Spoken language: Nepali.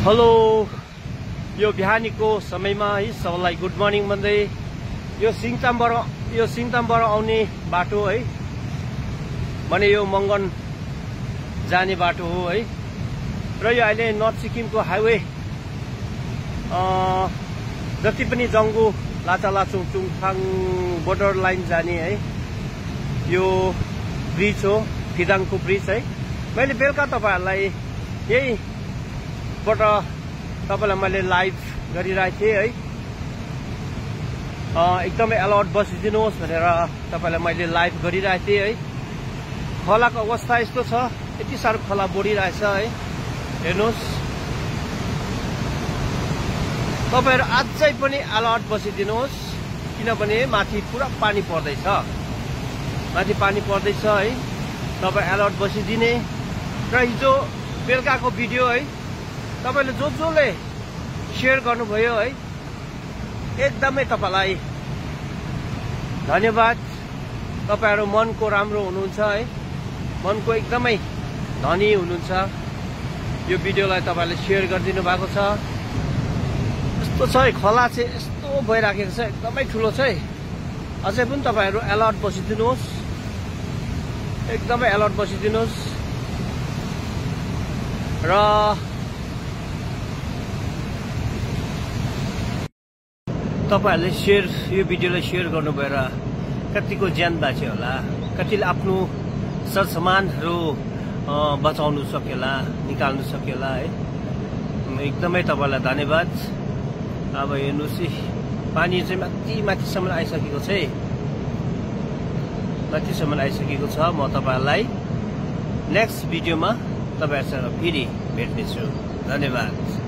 हेलो, यो बिहानीको समयमा है सबैलाई गुड मर्निङ भन्दै यो सिङतामबाट आउने बाटो है, भने यो मङ्गन जाने बाटो हो है। र यो अहिले नर्थ सिक्किमको हाइवे जति पनि जङ्गु लाचालाचुङ चुङथाङ बोर्डर लाइन जाने है, यो ब्रिज हो, फिदाङको ब्रिज है। मैले बेलुका तपाईहरुलाई यहीबाट तपाईलाई मैले लाइभ गरिरहेको थिएँ है। एकदमै अलर्ट बसिदिनुहोस् भनेर तपाईलाई मैले लाइभ गरिरहेको थिएँ है। खोलाको अवस्था यस्तो छ, यति साह्रो खोला बढिरहेछ है, हेर्नुहोस्। तपाईहरु अझै पनि अलर्ट बसिदिनुहोस्, किनभने माथि पुरा पानी पर्दैछ, माथि पानी पर्दैछ है। तपाई अलर्ट बसिदिने। र हिजो बेलुकाको भिडियो है, तपाईले जसले शेयर गर्नुभयो है, एकदमै तपाईलाई धन्यवाद। तपाईहरु मनको राम्रो हुनुहुन्छ है, मनको एकदमै धनी हुनुहुन्छ। यो भिडियोलाई तपाईले शेयर गरिदिनु भएको छ। यस्तो छ है, खोला चाहिँ यस्तो भइराखेको छ, एकदमै ठुलो छ है। अझै पनि तपाईहरु अलर्ट बसिदिनुहोस्, एकदमै अलर्ट बसिदिनुहोस्। र तपाईहरुले यो भिडियोलाई शेयर गर्नु भएर कतिको ज्यान बाँच्यो होला, कतिले आफ्नो सरसामानहरु बचाउनु सकेला, निकाल्नु सकेला है। एकदमै तपाईलाई धन्यवाद। अब हेर्नुस्, पानी चाहिँ माथिसम्म आइसकेको छ है, माथिसम्म आइसकेको छ। म तपाईहरुलाई नेक्स्ट भिडियोमा तपाईहरुसँग फेरि भेट्नेछु। धन्यवाद।